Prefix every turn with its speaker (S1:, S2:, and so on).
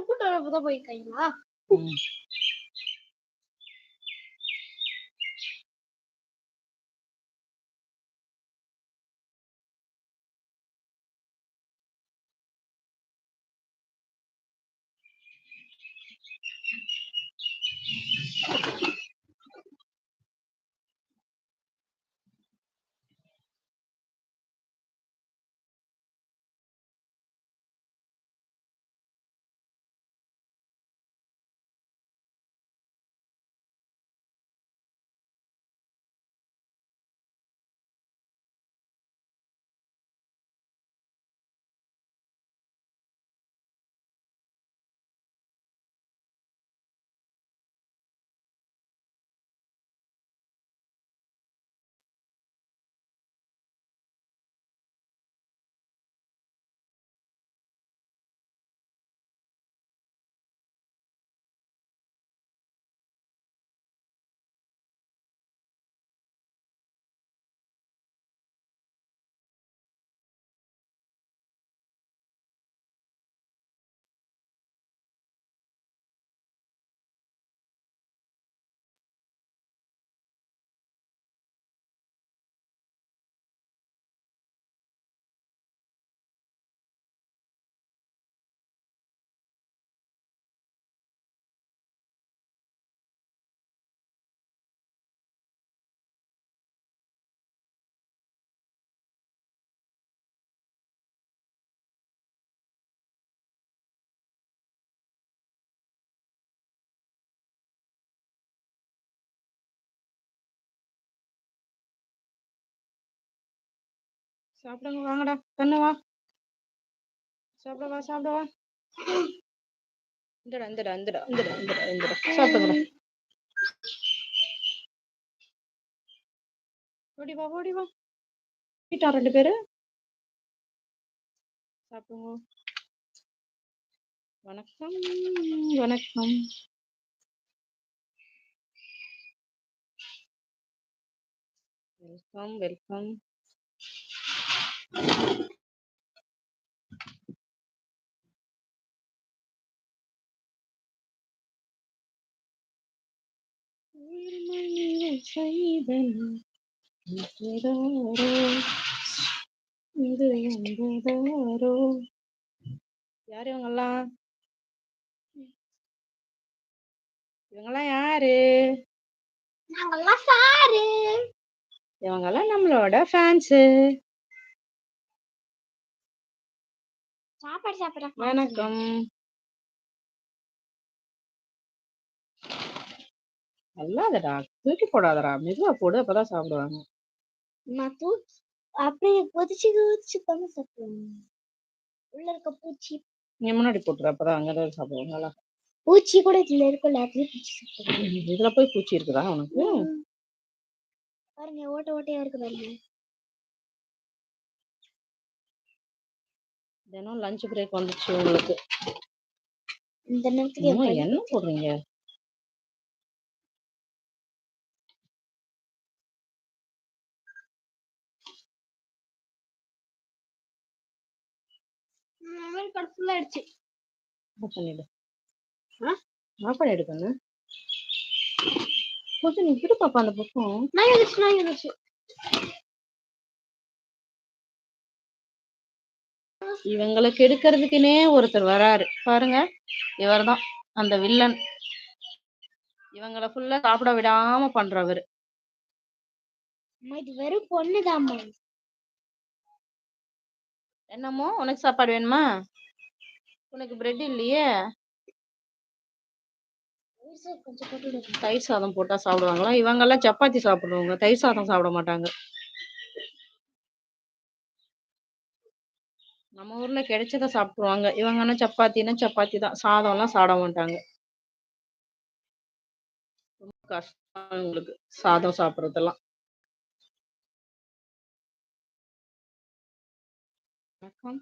S1: கூட்டம் வரப்பதான் போயிருக்கீங்களா?
S2: சாப்பிடுங்க வாங்கடா கண்ணு வா சாப்பிடவா சாப்பிடவா இந்தடா இந்தடா இந்தடா இந்தடா இந்தடா இந்தடா சாப்பிடுங்கடா ஓடி வா ஓடி வா வீட்டா 2 பேரு சாப்பிடுங்க வணக்கம் வணக்கம் வெல்கம் வெல்கம் யாரு இவங்கெல்லாம் இவங்கெல்லாம் யாரு
S1: நாங்கெல்லாம் சாரு.
S2: இவங்கெல்லாம் நம்மளோட ஃபேன்ஸு
S1: சாப்பாடு சாப்பிடுறேன்.
S2: வணக்கம் நல்லாதடா தூக்கி போடாதடா மெதுவா போடு அப்பதான் சாப்பிடுவாங்க
S1: நான் தூக்கி அப்படியே கொதிச்சு கொதிச்சு பண்ண சாப்பிடுவேன். உள்ள இருக்க பூச்சி
S2: நீ முன்னாடி போட்டுரு அப்பதான் அங்கதான் சாப்பிடுவாங்க நல்லா
S1: பூச்சி கூட இதுல இருக்குல்ல அப்படியே பூச்சி சாப்பிடுவேன்.
S2: இதுல போய் பூச்சி இருக்குதா உனக்கு
S1: பாருங்க ஓட்ட ஓட்டையா இருக்கு பாருங்க.
S2: தினம் லஞ்ச் பிரேக் வந்துச்சு உங்களுக்கு
S1: இந்த நேரத்துக்கு
S2: அம்மா, என்ன போடுறீங்க
S1: மெமரி கார்டு ஃபுல் ஆயிடுச்சு.
S2: ஆஃப் பண்ணிடு ஆஃப் பண்ணிடு கண்ணு கொஞ்சம் நீ விடு பாப்பா அந்த பக்கம்
S1: நான் எழுதிச்சு
S2: இவங்களுக்கு எடுக்கிறதுக்குனே ஒருத்தர் வராரு பாருங்க இவர்தான் அந்த வில்லன் இவங்கள ஃபுல்லா சாப்பிட விடாம பண்றவரு
S1: இது வெறும் பொண்ணுதாம்மா.
S2: என்னமோ உனக்கு சாப்பாடு வேணுமா உனக்கு பிரெட் இல்லையே
S1: கொஞ்சம் போட்டு
S2: தயிர் சாதம் போட்டா சாப்பிடுவாங்களா இவங்கெல்லாம் சப்பாத்தி சாப்பிடுவாங்க தயிர் சாதம் சாப்பிட மாட்டாங்க நம்ம ஊர்ல கிடைச்சத சாப்பிடுவாங்க இவங்கன்னா சப்பாத்தி தான் சாதம் எல்லாம் சாப்பிட மாட்டாங்க ரொம்ப கஷ்டம் உங்களுக்கு சாதம் சாப்பிடுறதெல்லாம் வணக்கம்